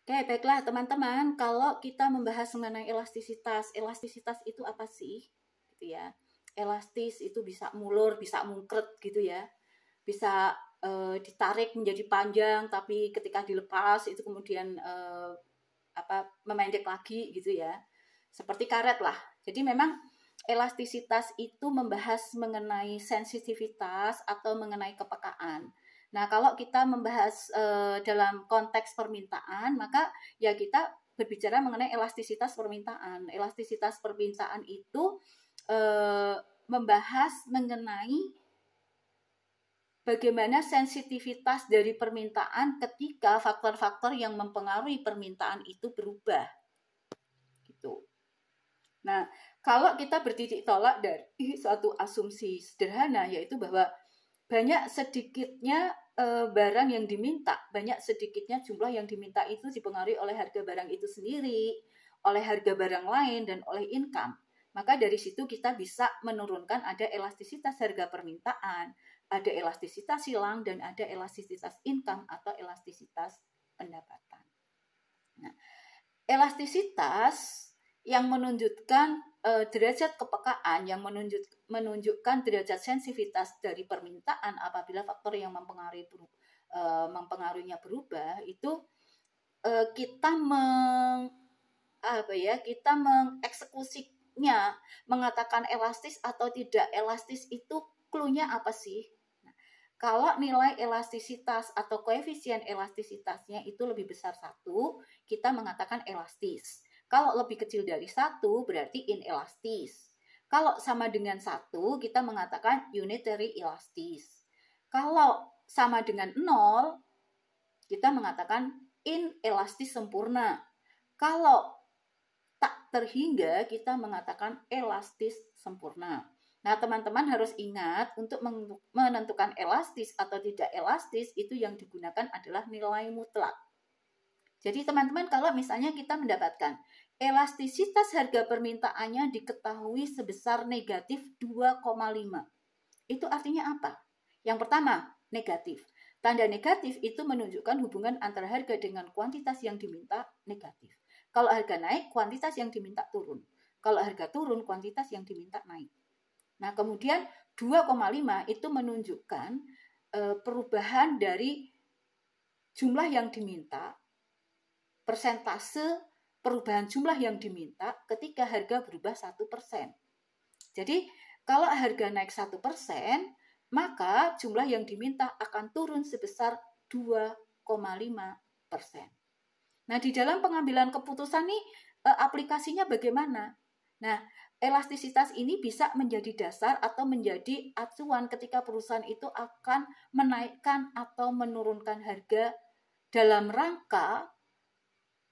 Oke, baiklah teman-teman, kalau kita membahas mengenai elastisitas, elastisitas itu apa sih? Gitu ya. Elastis itu bisa mulur, bisa mungkret gitu ya. Bisa ditarik menjadi panjang, tapi ketika dilepas itu kemudian memendek lagi gitu ya. Seperti karet lah. Jadi memang elastisitas itu membahas mengenai sensitivitas atau mengenai kepekaan. Nah, kalau kita membahas dalam konteks permintaan, maka ya kita berbicara mengenai elastisitas permintaan. Elastisitas permintaan itu membahas mengenai bagaimana sensitivitas dari permintaan ketika faktor-faktor yang mempengaruhi permintaan itu berubah. Gitu. Nah, kalau kita bertitik tolak dari suatu asumsi sederhana, yaitu bahwa banyak sedikitnya barang yang diminta, banyak sedikitnya jumlah yang diminta itu dipengaruhi oleh harga barang itu sendiri, oleh harga barang lain, dan oleh income. Maka dari situ kita bisa menurunkan ada elastisitas harga permintaan, ada elastisitas silang, dan ada elastisitas income atau elastisitas pendapatan. Nah, elastisitas yang menunjukkan derajat kepekaan, yang menunjukkan derajat sensitivitas dari permintaan apabila faktor yang mempengaruhinya berubah, itu kita mengeksekusinya, mengatakan elastis atau tidak elastis itu clue-nya apa sih? Nah, kalau nilai elastisitas atau koefisien elastisitasnya itu lebih besar 1, kita mengatakan elastis. Kalau lebih kecil dari 1, berarti inelastis. Kalau sama dengan 1, kita mengatakan unitary elastis. Kalau sama dengan 0, kita mengatakan inelastis sempurna. Kalau tak terhingga, kita mengatakan elastis sempurna. Nah, teman-teman harus ingat untuk menentukan elastis atau tidak elastis, itu yang digunakan adalah nilai mutlak. Jadi teman-teman, kalau misalnya kita mendapatkan elastisitas harga permintaannya diketahui sebesar negatif 2,5. Itu artinya apa? Yang pertama, negatif. Tanda negatif itu menunjukkan hubungan antara harga dengan kuantitas yang diminta negatif. Kalau harga naik, kuantitas yang diminta turun. Kalau harga turun, kuantitas yang diminta naik. Nah, kemudian 2,5 itu menunjukkan perubahan dari jumlah yang diminta, persentase perubahan jumlah yang diminta ketika harga berubah 1%. Jadi, kalau harga naik 1%, maka jumlah yang diminta akan turun sebesar 2,5%. Nah, di dalam pengambilan keputusan nih, aplikasinya bagaimana? Nah, elastisitas ini bisa menjadi dasar atau menjadi acuan ketika perusahaan itu akan menaikkan atau menurunkan harga dalam rangka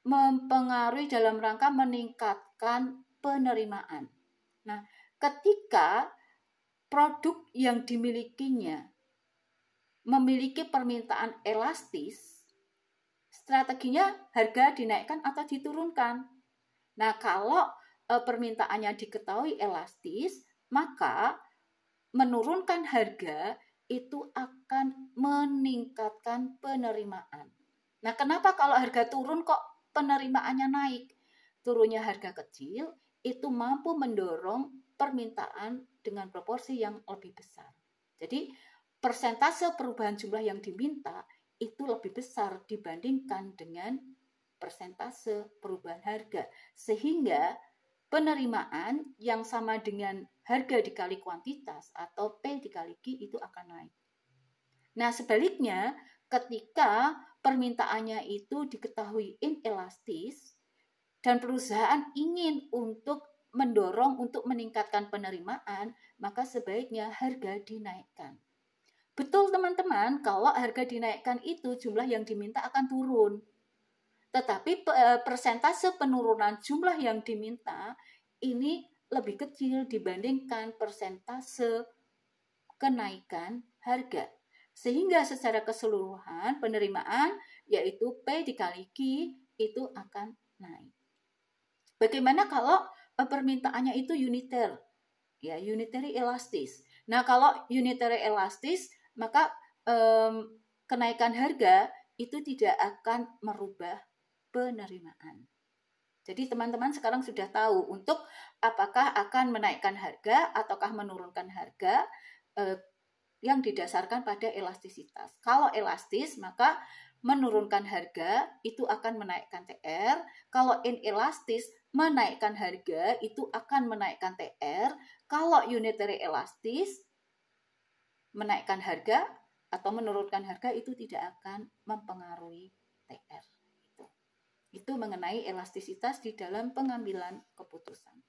mempengaruhi, dalam rangka meningkatkan penerimaan. Nah, ketika produk yang dimilikinya memiliki permintaan elastis, strateginya harga dinaikkan atau diturunkan. Nah, kalau permintaannya diketahui elastis, maka menurunkan harga itu akan meningkatkan penerimaan. Nah, kenapa kalau harga turun kok penerimaannya naik? Turunnya harga kecil itu mampu mendorong permintaan dengan proporsi yang lebih besar. Jadi, persentase perubahan jumlah yang diminta itu lebih besar dibandingkan dengan persentase perubahan harga. Sehingga penerimaan yang sama dengan harga dikali kuantitas atau P dikali Q itu akan naik. Nah, sebaliknya ketika permintaannya itu diketahui inelastis dan perusahaan ingin untuk mendorong untuk meningkatkan penerimaan, maka sebaiknya harga dinaikkan. Betul teman-teman, kalau harga dinaikkan itu jumlah yang diminta akan turun. Tetapi persentase penurunan jumlah yang diminta ini lebih kecil dibandingkan persentase kenaikan harga. Sehingga secara keseluruhan penerimaan yaitu P dikali Q itu akan naik. Bagaimana kalau permintaannya itu uniter? Ya, unitary elastis. Nah, kalau unitary elastis, maka kenaikan harga itu tidak akan merubah penerimaan. Jadi teman-teman sekarang sudah tahu untuk apakah akan menaikkan harga ataukah menurunkan harga yang didasarkan pada elastisitas. Kalau elastis maka menurunkan harga itu akan menaikkan TR. Kalau inelastis menaikkan harga itu akan menaikkan TR. Kalau unitary elastis menaikkan harga atau menurunkan harga itu tidak akan mempengaruhi TR. Itu mengenai elastisitas di dalam pengambilan keputusan.